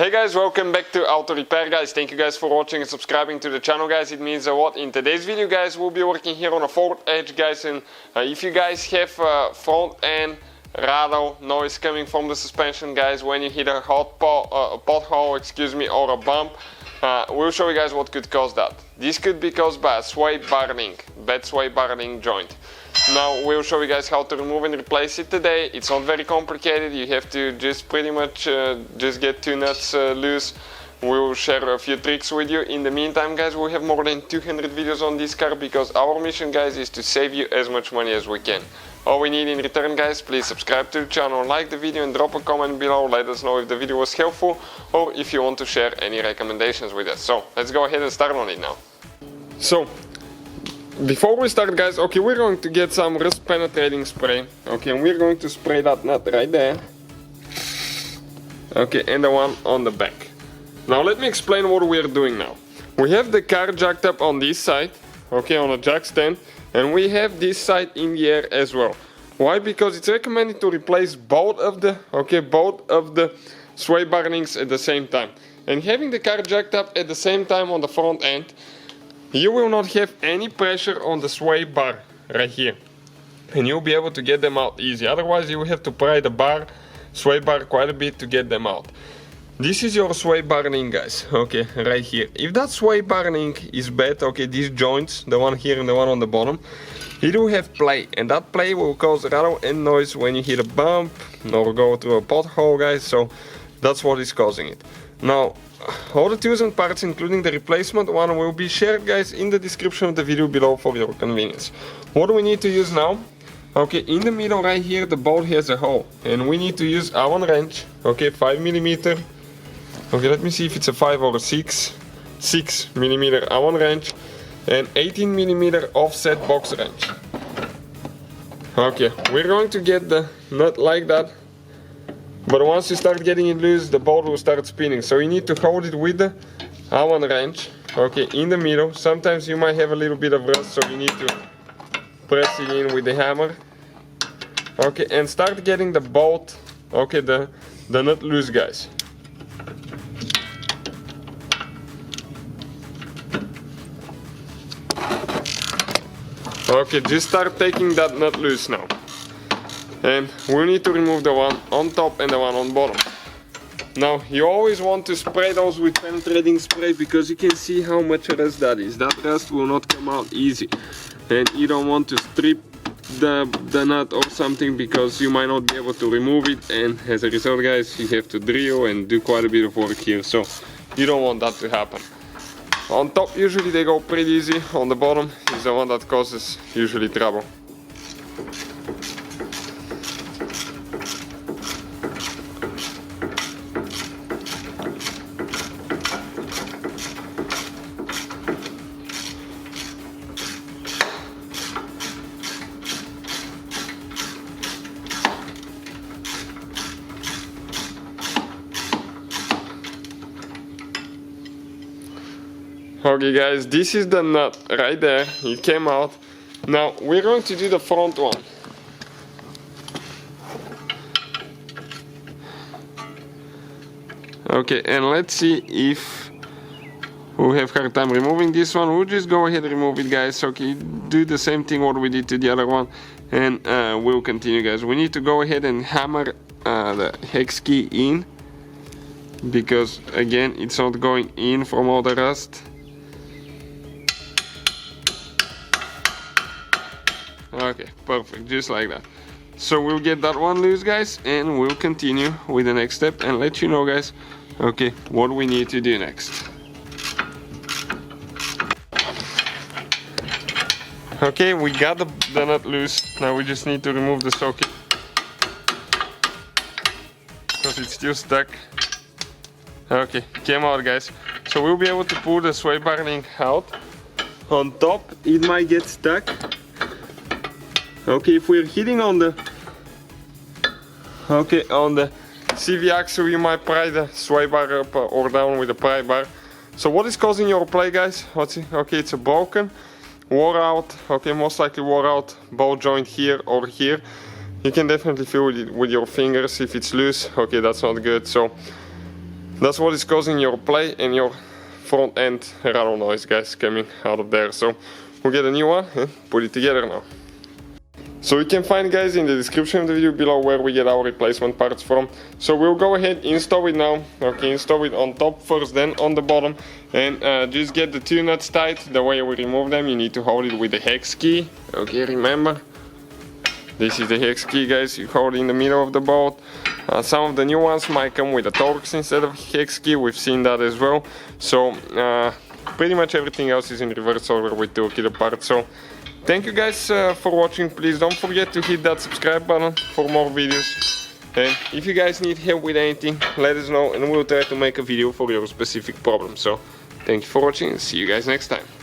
Hey guys, welcome back to Auto Repair guys. Thank you guys for watching and subscribing to the channel guys. It means a lot. In today's video guys, we'll be working here on a forward edge guys, and if you guys have front end rattle noise coming from the suspension guys when you hit a pothole, excuse me, or a bump, we'll show you guys what could cause that. This could be caused by a sway barring, bad sway barring joint. Now we'll show you guys how to remove and replace it today. It's not very complicated. You have to just pretty much just get two nuts loose. We'll share a few tricks with you. In the meantime guys, we have more than 200 videos on this car because our mission guys is to save you as much money as we can. All we need in return guys, please subscribe to the channel, like the video and drop a comment below. Let us know if the video was helpful or if you want to share any recommendations with us. So let's go ahead and start on it now. So before we start guys, okay, we're going to get some rust penetrating spray. Okay, and we're going to spray that nut right there. Okay, and the one on the back. Now let me explain what we are doing now. We have the car jacked up on this side, okay, on a jack stand, and we have this side in the air as well. Why? Because it's recommended to replace both of the sway barrings at the same time. And having the car jacked up at the same time on the front end, you will not have any pressure on the sway bar right here, and you'll be able to get them out easy. Otherwise you will have to pry the sway bar quite a bit to get them out. This is your sway barring guys, okay, right here. If that sway barring is bad, okay, these joints, the one here and the one on the bottom, it will have play, and that play will cause rattle and noise when you hit a bump or go through a pothole guys, so that's what is causing it. Now all the tools and parts, including the replacement one, will be shared guys in the description of the video below for your convenience. What do we need to use now? Okay, in the middle right here the bolt has a hole, and we need to use Allen wrench, okay, 5mm. Okay, let me see if it's a 5 or a 6mm Allen wrench, and 18mm offset box wrench. Okay, we're going to get the nut like that. But once you start getting it loose, the bolt will start spinning. So you need to hold it with the Allen wrench, okay, in the middle. Sometimes you might have a little bit of rust, so you need to press it in with the hammer. Okay, and start getting the bolt, okay, the nut loose, guys. Okay, just start taking that nut loose now. And we need to remove the one on top and the one on bottom. Now you always want to spray those with penetrating spray because you can see how much rust that is. That rust will not come out easy, and you don't want to strip the nut or something because you might not be able to remove it, and as a result guys, you have to drill and do quite a bit of work here, so you don't want that to happen. On top usually they go pretty easy, on the bottom is the one that causes usually trouble. Okay guys, this is the nut right there, it came out. Now we're going to do the front one. Okay, and let's see if we have hard time removing this one. We'll just go ahead and remove it guys. Okay, do the same thing what we did to the other one, and we'll continue guys. We need to go ahead and hammer the hex key in, because again it's not going in from all the rust. Okay, perfect, just like that. So we'll get that one loose guys, and we'll continue with the next step and let you know guys, okay, what we need to do next. Okay, we got the nut loose. Now we just need to remove the socket because it's still stuck. Okay, came out guys. So we'll be able to pull the sway barring out. On top it might get stuck. Okay, if we're hitting on the CV axle, you might pry the sway bar up or down with the pry bar. So what is causing your play guys? Okay, it's a broken, wore out, okay, most likely wore out ball joint here or here. You can definitely feel it with your fingers if it's loose. Okay, that's not good. So That's what is causing your play and your front end rattle noise, guys, coming out of there. So we'll get a new one and put it together now. So you can find, guys, in the description of the video below where we get our replacement parts from. So we'll go ahead, install it now. Okay, install it on top first, then on the bottom, and just get the two nuts tight. The way we remove them, you need to hold it with the hex key. Okay, remember, this is the hex key, guys. You hold it in the middle of the bolt. Some of the new ones might come with a Torx instead of hex key. We've seen that as well. So pretty much everything else is in reverse order with toolkit apart. So thank you, guys, for watching. Please don't forget to hit that subscribe button for more videos. And if you guys need help with anything, let us know and we'll try to make a video for your specific problem. So thank you for watching and see you guys next time.